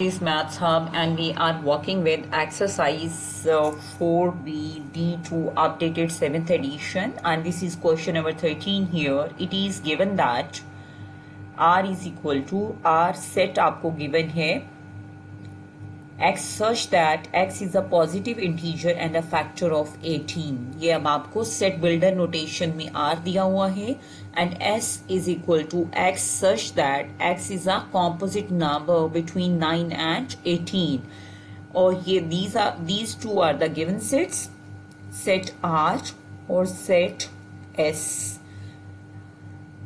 is Maths Hub and we are working with exercise 4BD2 updated 7th edition, and this is question number 13 here. It is given that R is equal to R set आपको given है x such that x is a positive integer and a factor of 18. ये अब आपको set builder notation में R दिया हुआ है and s is equal to x such that x is a composite number between 9 and 18. और ये these two are the given sets, set R or set S.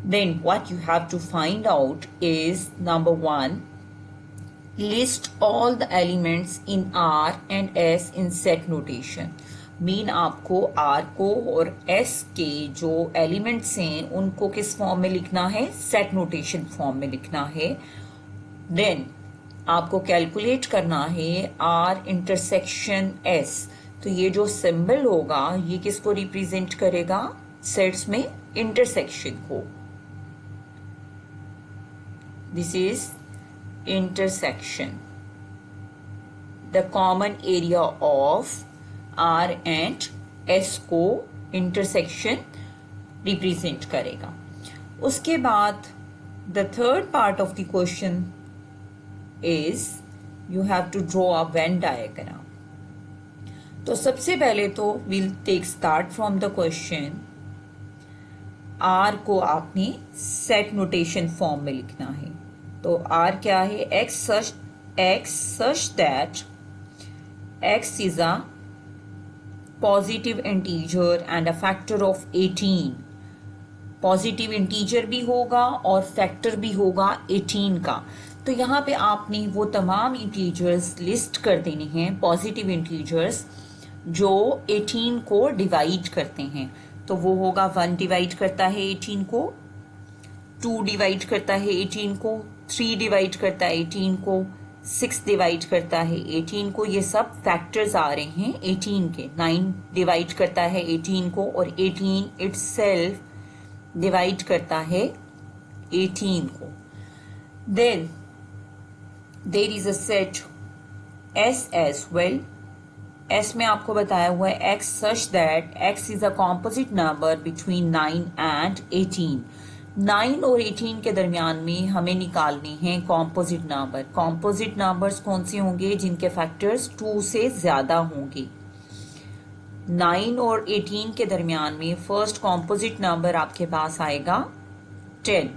Then what you have to find out is number 1, list all the elements in R and S in set notation. Mean आपको R को और S के जो elements हैं उनको किस form में लिखना है, सेट नोटेशन फॉर्म में लिखना है. देन आपको कैलकुलेट करना है R इंटरसेक्शन S. तो ये जो सिंबल होगा ये किसको रिप्रेजेंट करेगा, सेट्स में इंटरसेक्शन को. This is intersection, the common area of R and S को intersection represent करेगा. उसके बाद the third part of the question is you have to draw a Venn diagram. तो सबसे पहले तो we'll take start from the question. R को आपने set notation form में लिखना है. तो R क्या है, x such that x is a positive integer and a factor of 18. Positive integer भी होगा और फैक्टर भी होगा 18 का. तो यहाँ पे आपने वो तमाम इंटीजर्स लिस्ट कर देने हैं, पॉजिटिव इंटीजर्स जो 18 को डिवाइड करते हैं. तो वो होगा 1 डिवाइड करता है 18 को, 2 डिवाइड करता है 18 को, 3 डिवाइड करता है 18 को, 6 डिवाइड करता है 18 को. ये सब फैक्टर्स आ रहे हैं 18 के. 9 डिवाइड करता है 18 को और 18 इटसेल्फ डिवाइड करता है 18 को. Then there is a set S as well. S में आपको बताया हुआ है x such that x is a composite number between 9 and 18. 9 और 18 के दरमियान में हमें निकालने हैं कॉम्पोजिट नंबर. कॉम्पोजिट नंबर्स कौन से होंगे, जिनके फैक्टर्स 2 से ज्यादा होंगे. 9 और 18 के दरमियान में फर्स्ट कॉम्पोजिट नंबर आपके पास आएगा 10,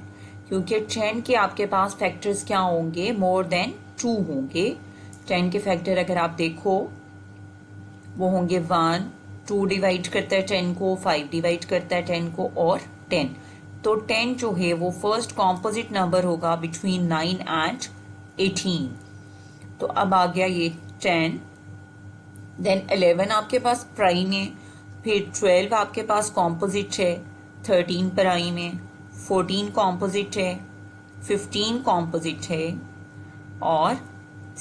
क्योंकि 10 के आपके पास फैक्टर्स क्या होंगे, मोर देन 2 होंगे. 10 के फैक्टर अगर आप देखो वो होंगे 1, 2 डिवाइड करता है 10 को, 5 डिवाइड करता है 10 को और 10. तो 10 जो है वो फर्स्ट कॉम्पोजिट नंबर होगा बिटवीन 9 एंड 18. तो अब आ गया ये 10. देन 11 आपके पास प्राइम है, फिर 12 आपके पास कॉम्पोजिट है, 13 प्राइम है, 14 कॉम्पोजिट है, 15 कॉम्पोजिट है और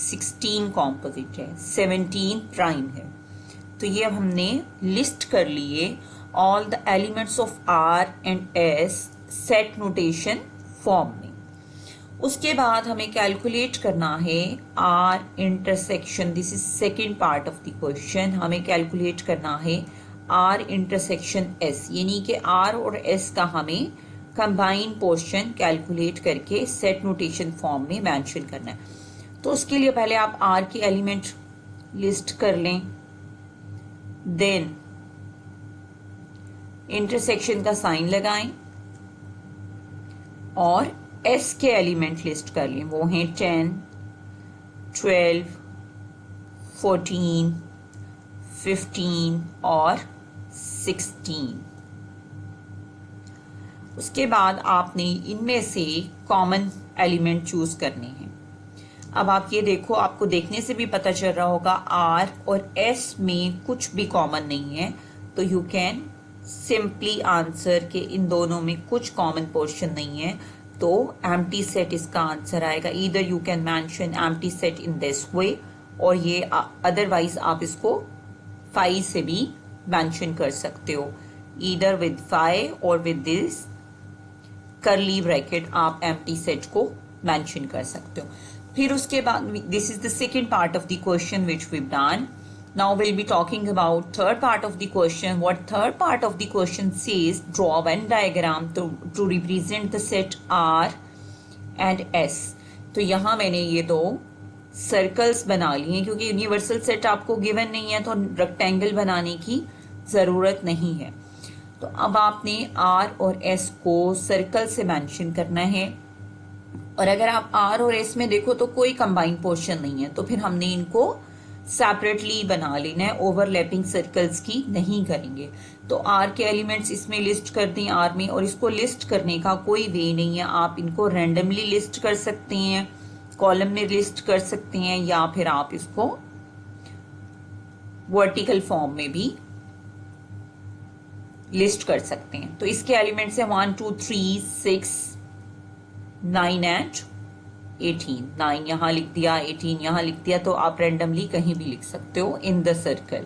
16 कॉम्पोजिट है, 17 प्राइम है. तो ये अब हमने लिस्ट कर लिए all the elements of R and S set notation form में. उसके बाद हमें कैलकुलेट करना है R intersection. This is second part of the question. हमें कैलकुलेट करना है R इंटरसेक्शन S, यानी कि R और S का हमें कंबाइन पोर्शन कैलकुलेट करके सेट नोटेशन फॉर्म में मेंशन करना है. तो उसके लिए पहले आप R के एलिमेंट लिस्ट कर लें, देन इंटरसेक्शन का साइन लगाएं और S के एलिमेंट लिस्ट कर लें. वो हैं 10, 12, 14, 15 और 16. उसके बाद आपने इनमें से कॉमन एलिमेंट चूज करने हैं. अब आप ये देखो, आपको देखने से भी पता चल रहा होगा R और S में कुछ भी कॉमन नहीं है. तो यू कैन सिंपली आंसर के इन दोनों में कुछ कॉमन पोर्शन नहीं है, तो एम्प्टी सेट इसका आंसर आएगा. Either you can mention empty set in this way और ये अदरवाइज आप इसको 5 से भी मेंशन कर सकते हो. ईदर विद 5 और विद दिस करली ब्रैकेट आप एम्प्टी सेट को मेंशन कर सकते हो. फिर उसके बाद this is the second part of the question which we done. Now we'll be talking about third part of the question. What third part of the question says, draw Venn diagram to represent the set R and S. तो यहाँ मैंने ये दो circles बना लिए क्योंकि universal set आपको given नहीं है तो रेक्टेंगल बनाने की जरूरत नहीं है. तो अब आपने R और S को सर्कल से मेंशन करना है. और अगर आप R और S में देखो तो कोई कंबाइंड पोर्शन नहीं है, तो फिर हमने इनको सेपरेटली बना लेना है, ओवरलैपिंग सर्कल्स की नहीं करेंगे. तो आर के एलिमेंट्स इसमें लिस्ट कर दें आर में, और इसको लिस्ट करने का कोई वे नहीं है. आप इनको रैंडमली लिस्ट कर सकते हैं, कॉलम में लिस्ट कर सकते हैं, या फिर आप इसको वर्टिकल फॉर्म में भी लिस्ट कर सकते हैं. तो इसके एलिमेंट्स है 1 2 3 6 9 एंड 18. 9 यहां लिख दिया, 18 यहां लिख दिया, तो आप रैंडमली कहीं भी लिख सकते हो इन द सर्कल.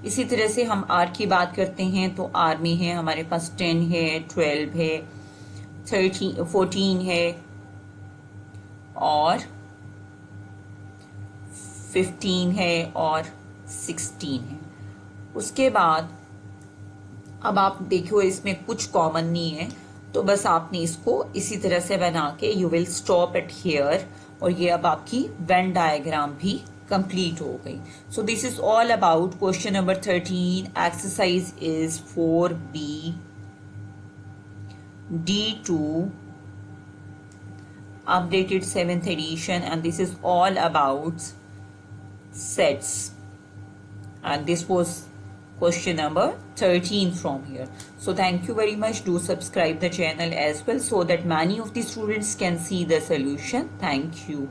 इसी तरह से हम आर की बात करते हैं तो आर में है हमारे पास 10 है, 12 है, 13 14 है और 15 है और 16 है. उसके बाद अब आप देखो इसमें कुछ कॉमन नहीं है, तो बस आपने इसको इसी तरह से बना के you will stop at here, और ये अब आपकी वेन डायग्राम भी कंप्लीट हो गई. So this is all about question number 13. Exercise is 4B D2 updated 7th edition, and this is all about sets, and this was question number 13 from here. So thank you very much. Do subscribe the channel as well so that many of the students can see the solution. Thank you.